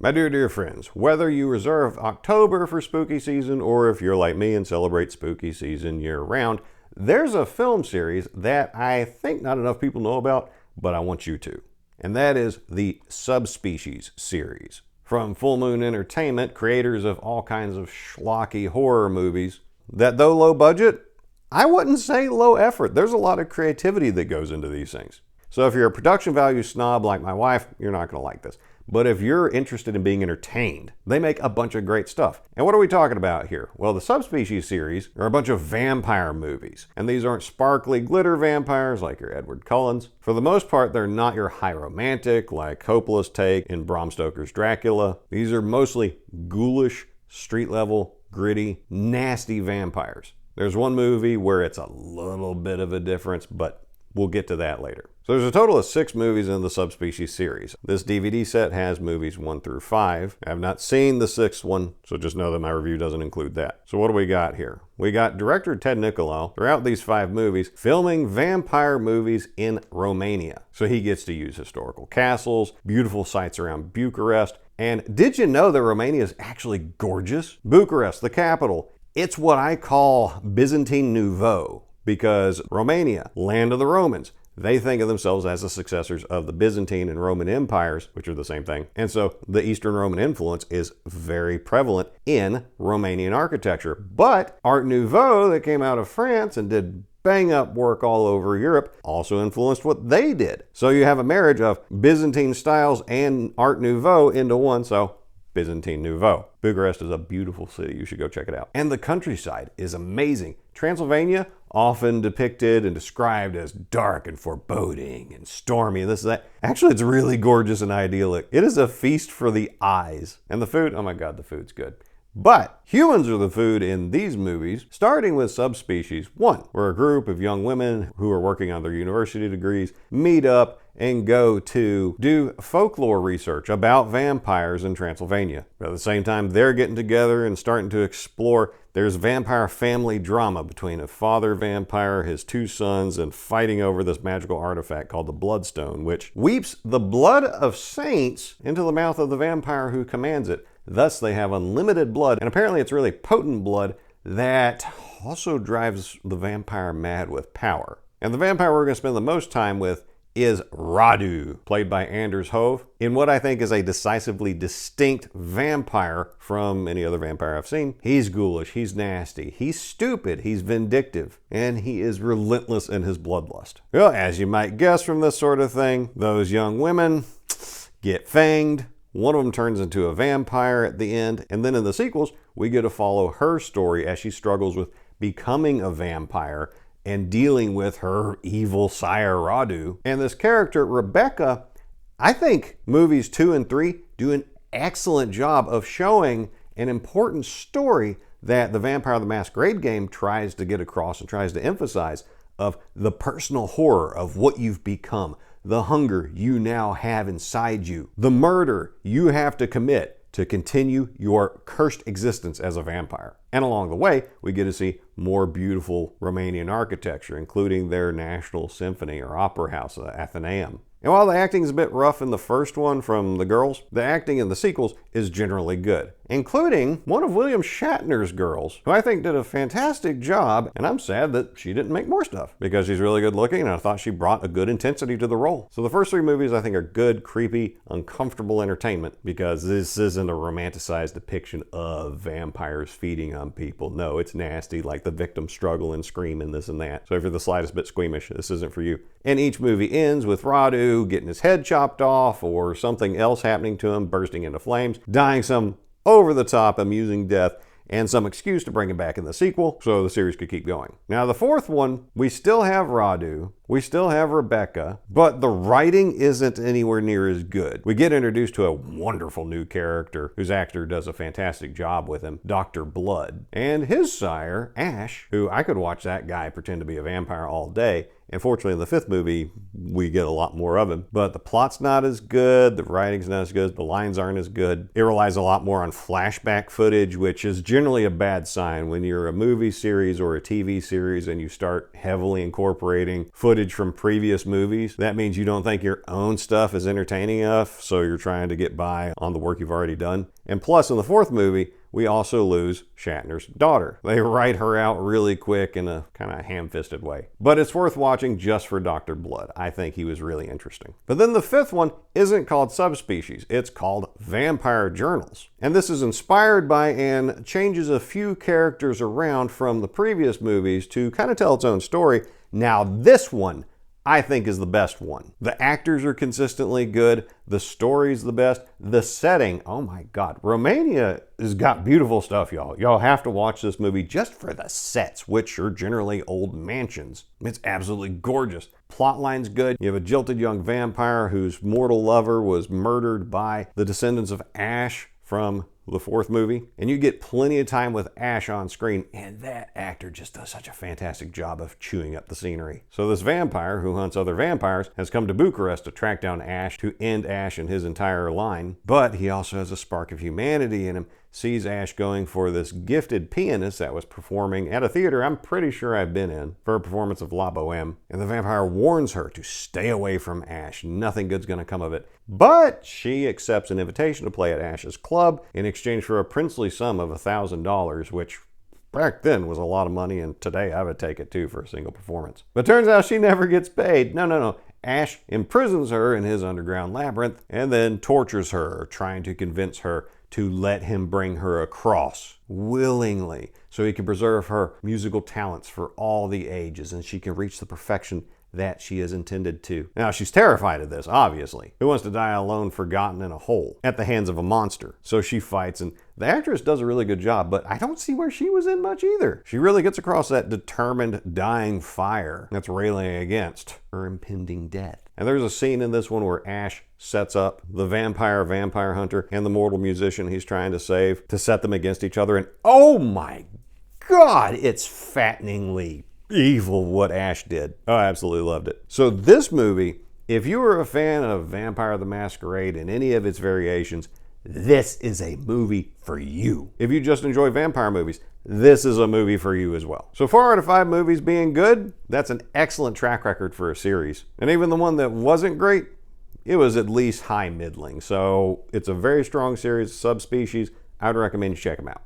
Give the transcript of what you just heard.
My dear friends, whether you reserve October for spooky season or if you're like me and celebrate spooky season year round, there's a film series that I think not enough people know about, but I want you to. And that is the Subspecies series. From Full Moon Entertainment, creators of all kinds of schlocky horror movies, that though low budget, I wouldn't say low effort. There's a lot of creativity that goes into these things. So if you're a production value snob like my wife, you're not going to like this. But if you're interested in being entertained, they make a bunch of great stuff. And what are we talking about here? Well, the Subspecies series are a bunch of vampire movies. And these aren't sparkly glitter vampires like your Edward Cullens. For the most part, they're not your high romantic like Coppola's take in Bram Stoker's Dracula. These are mostly ghoulish, street level, gritty, nasty vampires. There's one movie where it's a little bit of a difference, but we'll get to that later. So there's a total of 6 movies in the Subspecies series. This DVD set has movies 1 through 5. I have not seen the 6th one, so just know that my review doesn't include that. So what do we got here? We got director Ted Nicolau throughout these 5 movies filming vampire movies in Romania. So he gets to use historical castles, beautiful sites around Bucharest, and did you know that Romania is actually gorgeous? Bucharest, the capital, it's what I call Byzantine Nouveau. Because Romania, land of the Romans, they think of themselves as the successors of the Byzantine and Roman empires, which are the same thing. And so the Eastern Roman influence is very prevalent in Romanian architecture. But Art Nouveau that came out of France and did bang up work all over Europe also influenced what they did. So you have a marriage of Byzantine styles and Art Nouveau into one, so Byzantine Nouveau. Bucharest is a beautiful city. You should go check it out. And the countryside is amazing. Transylvania, often depicted and described as dark and foreboding and stormy and this and that. Actually, it's really gorgeous and idyllic. It is a feast for the eyes. And the food, oh my God, the food's good. But humans are the food in these movies, starting with Subspecies 1, where a group of young women who are working on their university degrees meet up and go to do folklore research about vampires in Transylvania. But at the same time, they're getting together and starting to explore. There's vampire family drama between a father vampire, his 2 sons, and fighting over this magical artifact called the Bloodstone, which weeps the blood of saints into the mouth of the vampire who commands it. Thus, they have unlimited blood, and apparently it's really potent blood that also drives the vampire mad with power. And the vampire we're going to spend the most time with is Radu, played by Anders Hove, in what I think is a decisively distinct vampire from any other vampire I've seen. He's ghoulish, he's nasty, he's stupid, he's vindictive, and he is relentless in his bloodlust. Well, as you might guess from this sort of thing, those young women get fanged. One of them turns into a vampire at the end, and then in the sequels, we get to follow her story as she struggles with becoming a vampire and dealing with her evil sire Radu. And this character, Rebecca, I think movies 2 and 3 do an excellent job of showing an important story that the Vampire the Masquerade game tries to get across and tries to emphasize, of the personal horror of what you've become, the hunger you now have inside you, the murder you have to commit to continue your cursed existence as a vampire. And along the way, we get to see more beautiful Romanian architecture, including their national symphony or opera house, the Athenaeum. And while the acting is a bit rough in the first one from the girls, the acting in the sequels is generally good, including one of William Shatner's girls, who I think did a fantastic job, and I'm sad that she didn't make more stuff, because she's really good looking, and I thought she brought a good intensity to the role. So the first 3 movies I think are good, creepy, uncomfortable entertainment, because this isn't a romanticized depiction of vampires feeding on people. No, it's nasty, like the victim struggle and scream and this and that. So if you're the slightest bit squeamish, this isn't for you. And each movie ends with Radu getting his head chopped off, or something else happening to him, bursting into flames, dying some over-the-top amusing death, and some excuse to bring him back in the sequel so the series could keep going. Now the 4th one, we still have Radu, we still have Rebecca, but the writing isn't anywhere near as good. We get introduced to a wonderful new character whose actor does a fantastic job with him, Dr. Blood, and his sire, Ash, who I could watch that guy pretend to be a vampire all day, And fortunately, in the fifth movie, we get a lot more of him. But the plot's not as good, the writing's not as good, the lines aren't as good. It relies a lot more on flashback footage, which is generally a bad sign. When you're a movie series or a TV series and you start heavily incorporating footage from previous movies, that means you don't think your own stuff is entertaining enough, so you're trying to get by on the work you've already done. And plus, in the fourth movie, we also lose Shatner's daughter. They write her out really quick in a kind of ham-fisted way. But it's worth watching just for Dr. Blood. I think he was really interesting. But then the fifth one isn't called Subspecies. It's called Vampire Journals. And this is inspired by and changes a few characters around from the previous movies to kind of tell its own story. Now this one, I think, is the best one. The actors are consistently good. The story's the best. The setting, oh my God. Romania has got beautiful stuff, y'all. Y'all have to watch this movie just for the sets, which are generally old mansions. It's absolutely gorgeous. Plotline's good. You have a jilted young vampire whose mortal lover was murdered by the descendants of Ash from the fourth movie, and you get plenty of time with Ash on screen, and that actor just does such a fantastic job of chewing up the scenery. So this vampire who hunts other vampires has come to Bucharest to track down Ash to end Ash and his entire line, but he also has a spark of humanity in him, sees Ash going for this gifted pianist that was performing at a theater I'm pretty sure I've been in for a performance of La Boheme, and the vampire warns her to stay away from Ash. Nothing good's gonna come of it. But she accepts an invitation to play at Ash's club in exchange for a princely sum of $1,000, which back then was a lot of money, and today I would take it too for a single performance. But turns out she never gets paid. No. Ash imprisons her in his underground labyrinth and then tortures her, trying to convince her to let him bring her across willingly so he can preserve her musical talents for all the ages and she can reach the perfection that she is intended to. Now, she's terrified of this, obviously. Who wants to die alone, forgotten in a hole at the hands of a monster? So she fights, and the actress does a really good job, but I don't see where she was in much either. She really gets across that determined dying fire that's railing against her impending death. And there's a scene in this one where Ash sets up the vampire hunter and the mortal musician he's trying to save to set them against each other, and oh my God, it's fatteningly evil what Ash did. Oh, I absolutely loved it. So this movie, if you were a fan of Vampire the Masquerade and any of its variations, this is a movie for you. If you just enjoy vampire movies, this is a movie for you as well. So 4 out of 5 movies being good, that's an excellent track record for a series. And even the one that wasn't great, it was at least high middling. So it's a very strong series, Subspecies. I'd recommend you check them out.